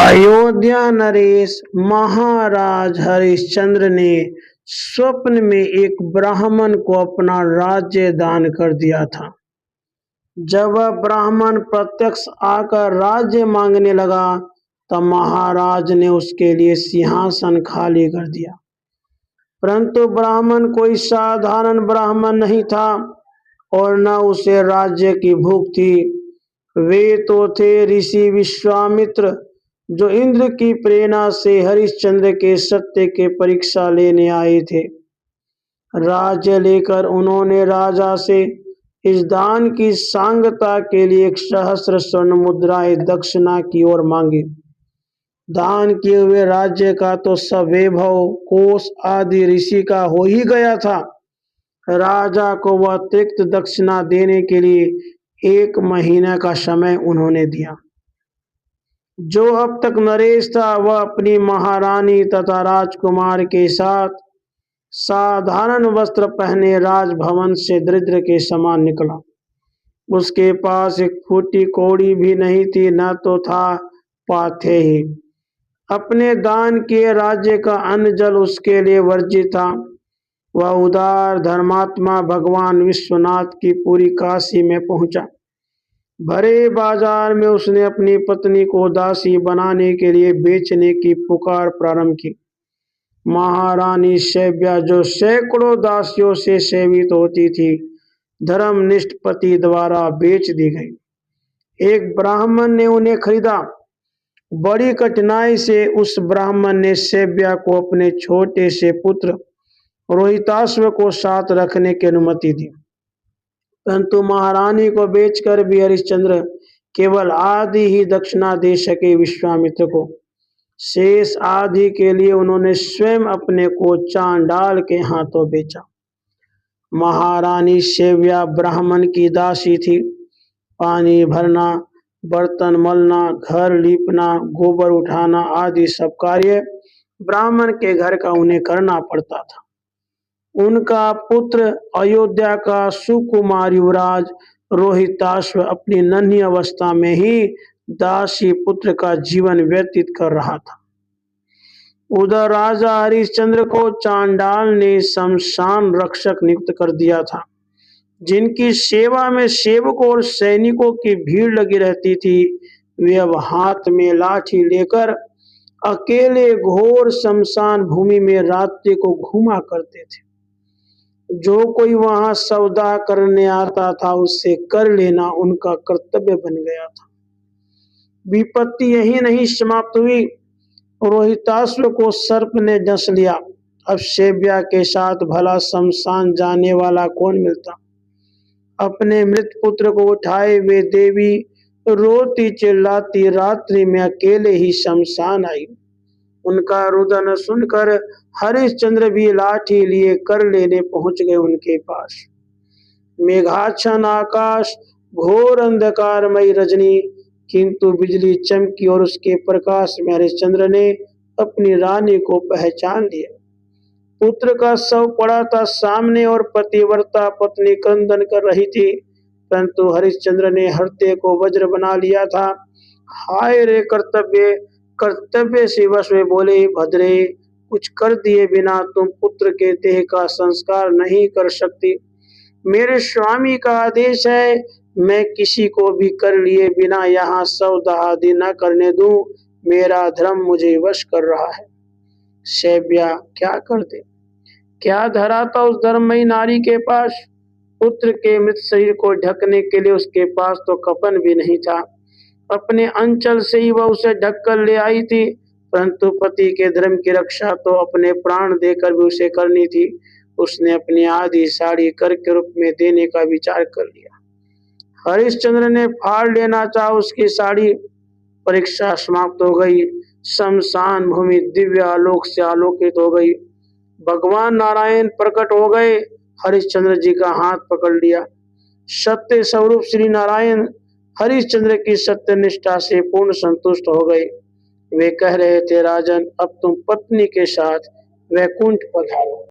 अयोध्या नरेश महाराज हरिश्चंद्र ने स्वप्न में एक ब्राह्मण को अपना राज्य दान कर दिया था। जब वह ब्राह्मण प्रत्यक्ष आकर राज्य मांगने लगा तब महाराज ने उसके लिए सिंहासन खाली कर दिया। परंतु ब्राह्मण कोई साधारण ब्राह्मण नहीं था और न उसे राज्य की भूख थी। वे तो थे ऋषि विश्वामित्र, जो इंद्र की प्रेरणा से हरिश्चंद्र के सत्य के परीक्षा लेने आए थे। राज्य लेकर उन्होंने राजा से इस दान की सांगता के लिए 1,000 स्वर्ण मुद्राएं दक्षिणा की ओर मांगी। दान किए हुए राज्य का तो सब वैभव कोष आदि ऋषि का हो ही गया था। राजा को वह अतिरिक्त दक्षिणा देने के लिए 1 महीने का समय उन्होंने दिया। जो अब तक नरेश था वह अपनी महारानी तथा राजकुमार के साथ साधारण वस्त्र पहने राजभवन से दरिद्र के समान निकला। उसके पास एक फूटी कौड़ी भी नहीं थी, न तो था पाथे ही। अपने दान किए राज्य का अन्न जल उसके लिए वर्जित था। वह उदार धर्मात्मा भगवान विश्वनाथ की पुरी काशी में पहुंचा। भरे बाजार में उसने अपनी पत्नी को दासी बनाने के लिए बेचने की पुकार प्रारंभ की। महारानी शैव्या, जो सैकड़ों दासियों से सेवित होती थी, धर्मनिष्ठ पति द्वारा बेच दी गई। एक ब्राह्मण ने उन्हें खरीदा। बड़ी कठिनाई से उस ब्राह्मण ने शैव्या को अपने छोटे से पुत्र रोहिताश्व को साथ रखने की अनुमति दी। परंतु महारानी को बेचकर भी हरिश्चंद्र केवल आधी ही दक्षिणा दे सके विश्वामित्र को। शेष आधी के लिए उन्होंने स्वयं अपने को चांडाल के हाथों बेचा। महारानी शैव्या ब्राह्मण की दासी थी। पानी भरना, बर्तन मलना, घर लीपना, गोबर उठाना आदि सब कार्य ब्राह्मण के घर का उन्हें करना पड़ता था। उनका पुत्र अयोध्या का सुकुमार युवराज रोहिताश्व अपनी नन्ही अवस्था में ही दासी पुत्र का जीवन व्यतीत कर रहा था। उधर राजा हरिश्चंद्र को चांडाल ने शमशान रक्षक नियुक्त कर दिया था, जिनकी सेवा में सेवकों और सैनिकों की भीड़ लगी रहती थी। वे अब हाथ में लाठी लेकर अकेले घोर शमशान भूमि में रात्रि को घूमा करते थे। जो कोई वहां सौदा करने आता था उससे कर लेना उनका कर्तव्य बन गया था। विपत्ति यही नहीं समाप्त हुई। रोहिताश्व को सर्प ने डस लिया। अब शैव्या के साथ भला शमशान जाने वाला कौन मिलता। अपने मृत पुत्र को उठाए वे देवी रोती चिल्लाती रात्रि में अकेले ही शमशान आई। उनका रुदन सुनकर हरिश्चंद्र भी लाठी लिए कर लेने पहुंच गए उनके पास। मेघाच्छन्न आकाश, घोर अंधकारमयी रजनी, किंतु बिजली चमकी और उसके प्रकाश में हरिश्चंद्र ने अपनी रानी को पहचान लिया। पुत्र का शव पड़ा था सामने और पतिव्रता पत्नी क्रंदन कर रही थी, परंतु हरिश्चंद्र ने हृदय को वज्र बना लिया था। हाय रे कर्तव्य, कर्तव्य से वश वे बोले, भद्रे, कुछ कर दिए बिना तुम पुत्र के देह का संस्कार नहीं कर सकती। मेरे स्वामी का आदेश है, मैं किसी को भी कर लिए बिना यहाँ सौदा आदि न करने दूं। मेरा धर्म मुझे वश कर रहा है। शैव्या क्या कर दे, क्या धरा था उस धर्ममयी नारी के पास। पुत्र के मृत शरीर को ढकने के लिए उसके पास तो कफन भी नहीं था। अपने अंचल से ही वह उसे ढक कर ले आई थी, परंतु पति के धर्म की रक्षा तो अपने प्राण देकर भी उसे करनी थी। उसने अपनी आधी साड़ी कर के रूप में देने का विचार कर लिया। हरिश्चंद्र ने फाड़ लेना चाहा उसकी साड़ी। परीक्षा समाप्त हो गई। शमशान भूमि दिव्य आलोक से आलोकित हो गई। भगवान नारायण प्रकट हो गए। हरिश्चंद्र जी का हाथ पकड़ लिया। सत्य स्वरूप श्री नारायण हरिश्चंद्र की सत्यनिष्ठा से पूर्ण संतुष्ट हो गए। वे कह रहे थे, राजन, अब तुम पत्नी के साथ वैकुंठ पधारो।